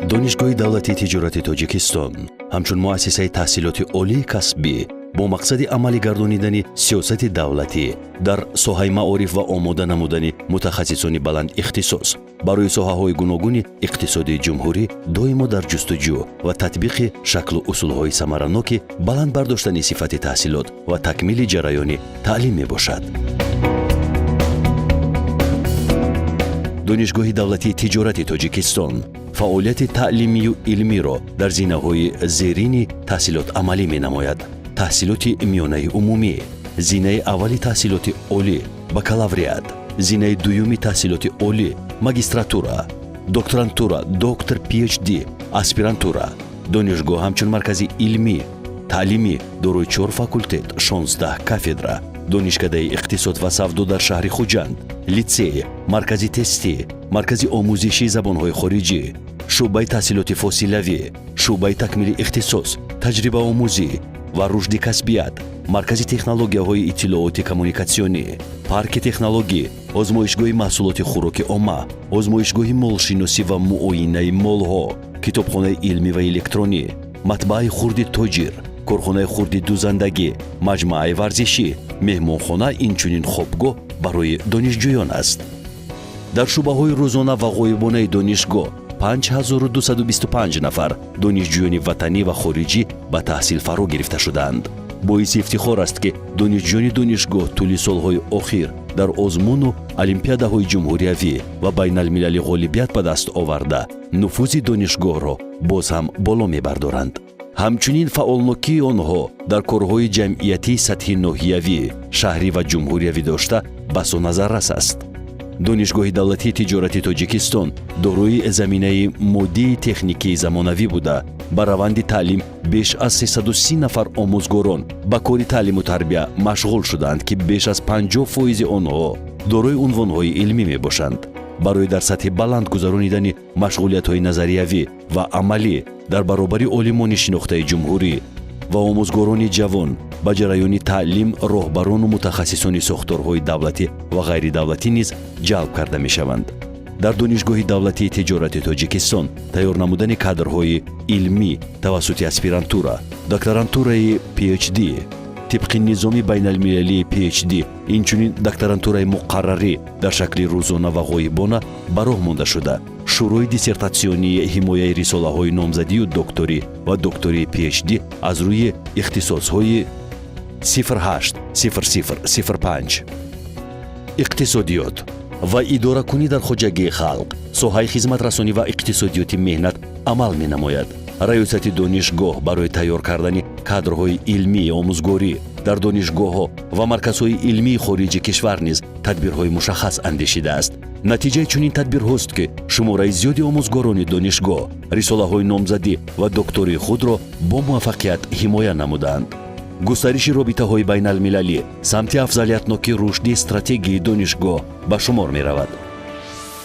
دانشگاه دولتی تجارت تاجیکستان همچون مؤسسه تحصیلات عالی کسبی با مقصد عملی گردانیدن سیاست دولتی در ساحه معارف و آماده نمودن متخصصان بلند اختصاص برای ساحه‌های گوناگون اقتصاد جمهوری دائما در جستجو و تطبیق شکل و اصول‌های ثمرناک بلند برداشتن صفت تحصیلات و تکمیل جریان تعلیم میباشد. دانشگاه دولتی تجارت تاجیکستان فعالیت تعلیمی و علمی را در زینه‌های زیرین تحصیلات عملی می‌نماید. تحصیلات میانه عمومی، زینه اولی تحصیلات عالی، بکالوریات، زینه دومی تحصیلات عالی، ماجستراتورا، دکترانتورا، دکتر PhD، اسپیرانتورا. دانشگاه همچون مرکز علمی، تعلیمی دارای 4 فاکولتت، 16 کافدرا، دانشکده اقتصاد و سودا در شهر خوجند، لیسه، مرکز تستی، مرکز آموزشی زبان‌های خارجی، شعبه تحصیلات فاصلوی، شعبه تکمیل اختصاص، تجربه آموزی و رشد کسبیت، مرکز تکنولوژی‌های اطلاعات کمونیکاسیونی، پارک تکنولوژی، آزمایشگاه محصولات خوراک عامه، آزمایشگاه مالشناسی و معاینه مال‌ها، کتابخانه علمی و الکترونی، مطبعه خرد تاجر، کارخانه خرد دوزندگی، مجمع ورزشی، مهمانخانه اینچنین خوابگاه برای دانشجویان است. در شعبه‌های روزانه و غایبانه دانشگاه 5225 نفر دانشجویان وطنی و خارجی به تحصیل فرا گرفته شدند. باعث افتخار است که دانشجویان دانشگاه طول سالهای اخیر در آزمون و المپیادهای جمهوریوی و بین المللی غالبیت به دست آورده نفوذ دانشگاه را باز هم بالا می‌بردارند. همچنین فعالنوکی آنها در کارهای جمعیتی سطح ناحیوی، شهری و جمهوریوی داشته بس و نظر رس است. دانشگاه دولتی تجارت تاجیکستان دارای زمینه مادی تکنیکی زمانوی بوده با روند تعلیم بیش از 330 نفر آموزگاران با کار تعلیم و تربیت مشغول شدند که بیش از 50% آنها دارای عنوان‌های علمی میباشند. برای در سطح بلند گذرانیدن مشغولیت‌های نظریوی و عملی در برابر عالمان شناخته جمهوری و آموزگاران جوان با جریان تعلیم راهبران و متخصصان ساختارهای دولتی و غیر دولتی نیز جلب کرده می شوند. در دانشگاه دولتی تجارت تاجیکستان تیار نمودن کادرهای علمی توسط اسپیرانتورا، دکترانتورای PhD، طبق نظام بین المللی PhD، اینچنین دکترانتورای مقرری در شکل روزانه و غایبانه براه مانده شده. شروع دیسرتاسیونی حمایه رساله‌های نامزدی و دکتری و دکتری PhD از روی اختصاص‌های 080005 اقتصادیات و اداره کنی در خواجگی خلق، ساحه خدمت رسانی و اقتصادیات مهنت عمل می‌نماید. ریاست دانشگاه برای تیار کردن کادرهای علمی آموزگاری در دانشگاه‌ها و مرکزهای علمی خارج کشور نیز تدبیرهای مشخص اندیشیده است. نتیجه چنین تدبیرهاست که شماره زیادی آموزگاران دانشگاه رساله‌های نامزدی و دکتری خود را با موفقیت حمایه نمودند. گسترش رابطه‌های بین المللی سمت افضلیتناک رشد استراتژی دانشگاه به شمار می‌رود.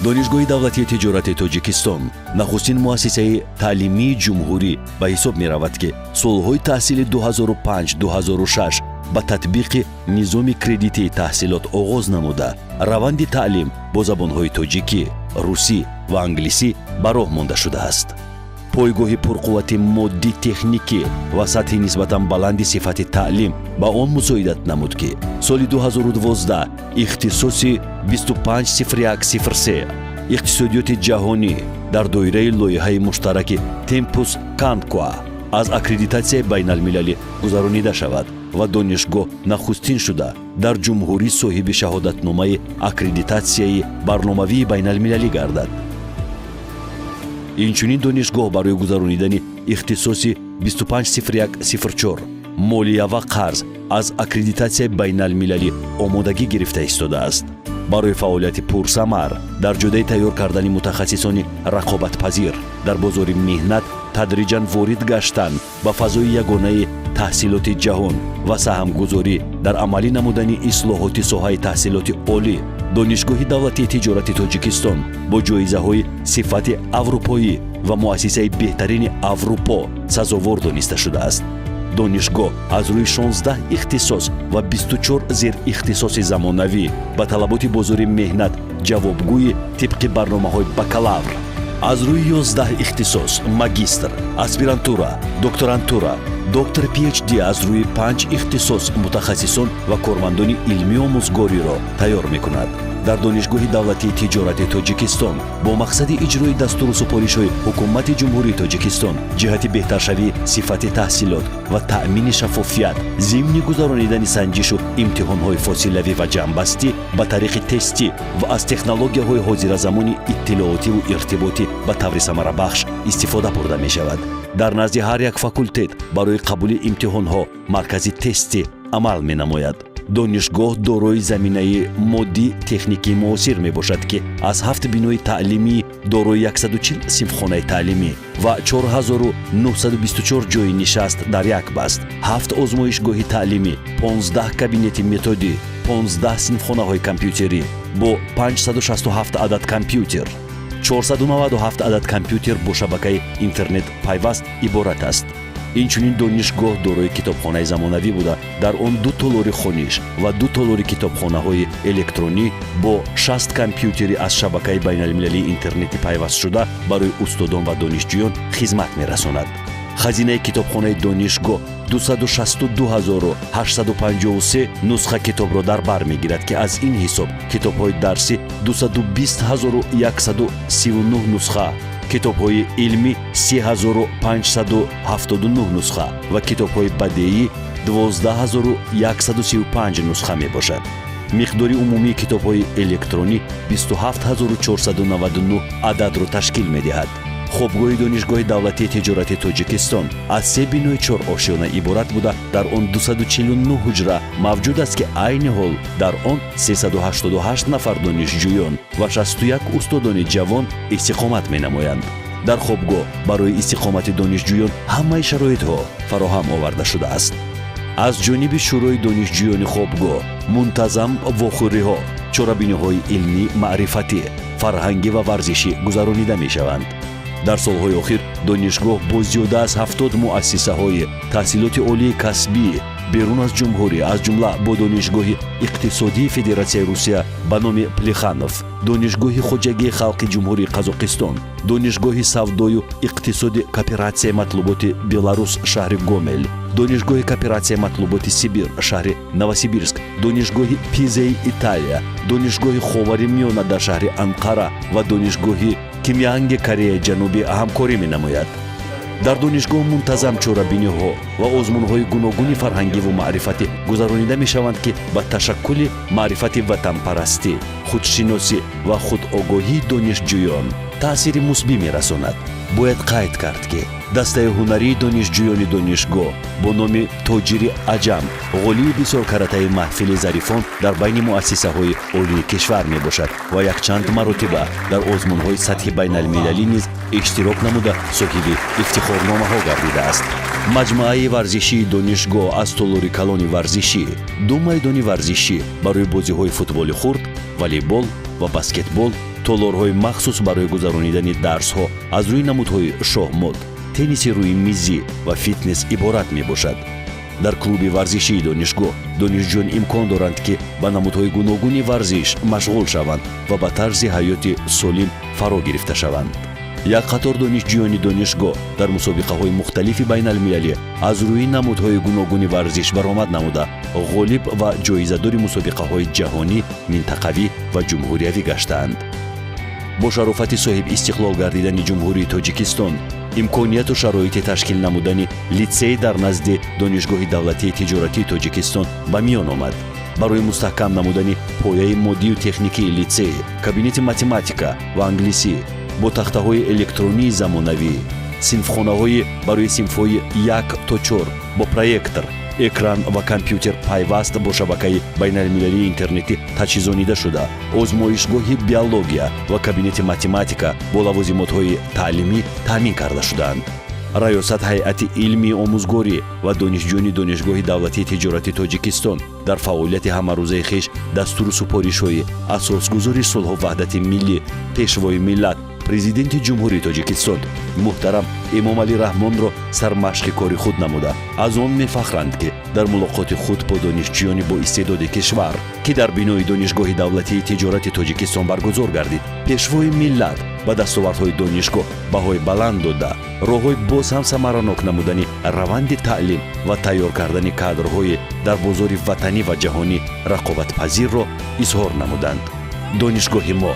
دانشگاه دولتی تجارت تاجیکستان نخستین مؤسسه تعلیمی جمهوری به حساب می‌رود که سالهای تحصیل 2005-2006 با تطبیق نظام کردیتی تحصیلات آغاز نموده روند تعلیم با زبان‌های تاجیکی، روسی و انگلیسی به راه مانده شده است. پایگاه پرقوت مادی تکنیکی و سطح نسبتاً بلند صفت تعلیم با آن مساعدت نمود که سال 2012 اختصاص 250103 اقتصادیات جهانی در دایره لایحه مشترک تمپوس کانکوا از اکریدیتاسیون بین المللی گذرانیده شود و دانشگاه نخستین شده در جمهوری صاحب شهادتنامه اکریدیتاسیون برنامه‌ای بین المللی گردد. اینچنین دانشگاه برای گذرانیدن اختصاص 250104 مالیه و قرض از اکریدیتاسیون بین المللی آمادگی گرفته ایستاده است. برای فعالیت پرثمر در جهت تیار کردن متخصصان رقابت پذیر در بازار مهنت تدریجاً وارد گشتن به فضای یگانه تحصیلات جهان و سهمگذاری در عملی نمودن اصلاحات ساحه تحصیلات عالی، دانشگاه دولتی تجارت تاجیکستان با جایزه‌های صفت اروپایی و مؤسسه بهترین اروپا سزاوار دانسته شده است. دانشگاه از روی 16 اختصاص و 24 زیر اختصاص زمانوی با طلبات بازار مهنت ҷавобгӯи тибқи барномаҳои бакалавр. аз рӯи 11 ихтисос, магистр, аспирантура, докторантура, доктор PhD аз рӯи 5 ихтисос мутахассисон ва кормандони илмии омӯзгориро тайёр мекунад. дар донишгоҳи давлатии тиҷорати тоҷикистон бо мақсади иҷрои дастуру супоришҳои ҳукумати ҷумҳурии тоҷикистон ҷиҳати беҳтаршавии сифати таҳсилот ва таъмини шаффофият зимни гузаронидани санҷишу имтиҳонҳои фосилавӣ ва ҷамъбастӣ ба тариқи тестӣ ва аз технологияҳои ҳозиразамони иттилоотиву иртиботӣ ба таври самарабахш истифода бурда мешавад. дар назди ҳар як факултет барои қабули имтиҳонҳо маркази тестӣ амал менамояд. донишгоҳ дорои заминаи моддӣ техникии муосир мебошад ки аз 7 бинои таълимӣ дорои 140 синфхонаи таълимӣ ва 4924 ҷойи нишаст дар як баст, 7 озмоишгоҳи таълимӣ, 15 кабинети методӣ, 15 синфхонаҳои компютерӣ бо 567 адад компютер, 497 адад компютер бо шабакаи интернет пайваст иборат аст. инчунин донишгоҳ дорои китобхонаи замонавӣ буда дар он 2 толори хониш ва 2 толори китобхонаҳои электронӣ бо 60 компютери аз шабакаи байналмилалии интернети пайвастшуда барои устодон ва донишҷӯён хизмат мерасонад. хазинаи китобхонаи донишгоҳ 262853 нусха китобро дар бар мегирад ки аз ин ҳисоб китобҳои дарсӣ 220139 нусха, китобҳои илмӣ 3579 нусха ва китобҳои бадеӣ 12135 нусха мебошад. миқдори умумии китобҳои электронӣ 27499 ададро ташкил медиҳад. хобгоҳи донишгоҳи давлатии тиҷорати тоҷикистон аз 3 бинои 4 ошёна иборат буда дар он 249 ҳуҷра мавҷуд аст ки айни ҳол дар он 388 нафар донишҷӯён ва 61 устодони ҷавон истиқомат менамоянд. дар хобгоҳ барои истиқомати донишҷӯён ҳамаи шароитҳо фароҳам оварда шудааст. аз ҷониби шӯрои донишҷӯёни хобгоҳ мунтазам вохӯриҳо, чорабиниҳои илмӣ, маърифатӣ, фарҳангӣ ва варзишӣ гузаронида мешаванд. дар солҳои охир донишгоҳ бо зиёда аз 70 муассисаҳои таҳсилоти олии касбӣ берун аз ҷумҳурӣ, аз ҷумла бо донишгоҳи иқтисодии Федератсияи Русия ба номи Плеханов, донишгоҳи хоҷагии халқи ҷумҳурии Қазоқистон, донишгоҳи савдою иқтисоди кооператсияи матлуботи Беларус шаҳри Гомел, донишгоҳи кооператсияи матлуботи Сибир шаҳри Новосибирск, донишгоҳи Пизаи Италия, донишгоҳи Ховари Миёна дар шаҳри Анқара ва донишгоҳи Кимианги Кореяи Ҷанубӣ ҳамкорӣ менамояд. дар донишгоҳ мунтазам чорабиниҳо ва озмунҳои гуногуни фарҳангиву маърифатӣ гузаронида мешаванд ки ба ташаккули маърифати ватанпарастӣ, худшиносӣ ва худогоҳии донишҷӯён таъсири мусбӣ мерасонад. бояд қайд кард ки дастаи ҳунарии донишҷӯёни донишгоҳ бо номи Тоҷири Аҷам ғолиби бисёр каратаи маҳфили зарифон дар байни муассисаҳои олии кишвар мебошад ва якчанд маротиба дар озмунҳои сатҳи байналмилалӣ низ иштирок намуда соҳиби ифтихорномаҳо гардидааст. маҷмуаи варзишии донишгоҳ аз толори калони варзишӣ, 2 майдони варзишӣ барои бозиҳои футболи хурд, волейбол ва баскетбол, толорҳои махсус барои гузаронидани дарсҳо аз рӯи намудҳои шоҳмод, тенниси рӯи мизӣ ва фитнес иборат мебошад. дар клуби варзишии донишгоҳ донишҷӯён имкон доранд ки ба намудҳои гуногуни варзиш машғул шаванд ва ба тарзи ҳаёти солим фаро гирифта шаванд. як қатор донишҷӯёни донишгоҳ дар мусобиқаҳои мухталифи байналмилалӣ аз рӯи намудҳои гуногуни варзиш баромад намуда ғолиб ва ҷоизадори мусобиқаҳои ҷаҳонӣ, минтақавӣ ва ҷумҳуриявӣ гаштаанд. бо шарофати соҳиб истиқлол гардидани ҷумҳурии тоҷикистон имконияту шароити ташкил намудани литсей дар назди донишгоҳи давлатии тиҷоратии тоҷикистон ба миён омад. барои мустаҳкам намудани пояи моддию техникии литсей, кабинети математика ва англисӣ бо тахтаҳои электронии замонавӣ, синфхонаҳои барои синфҳои 1 то 4 бо проектор, экран ва компютер пайваст бо шабакаи байналмилалии интернетӣ таҷҳизонида шуда, озмоишгоҳи биология ва кабинети математика бо лавозимотҳои таълимӣ таъмин карда шудаанд. раёсат ҳайати илмии омӯзгорӣ ва донишҷӯёни донишгоҳи давлатии тиҷорати тоҷикистон дар фаъолияти ҳамарӯзаи хиш дастуру супоришҳои асосгузори сулҳу ваҳдати миллӣ, пешвои миллат президенти ҷумҳурии тоҷикистон муҳтарам эмомалӣ раҳмонро сармашқи кори худ намуда аз он мефахранд ки дар мулоқоти худ бо донишҷӯёни боистеъдоди кишвар ки дар бинои донишгоҳи давлатии тиҷорати тоҷикистон баргузор гардид пешвои миллат ба дастовардҳои донишгоҳ баҳои баланд дода роҳҳои боз ҳам самаранок намудани раванди таълим ва тайёр кардани кадрҳои дар бозори ватанӣ ва ҷаҳонӣ рақобатпазирро изҳор намуданд. донишгоҳи мо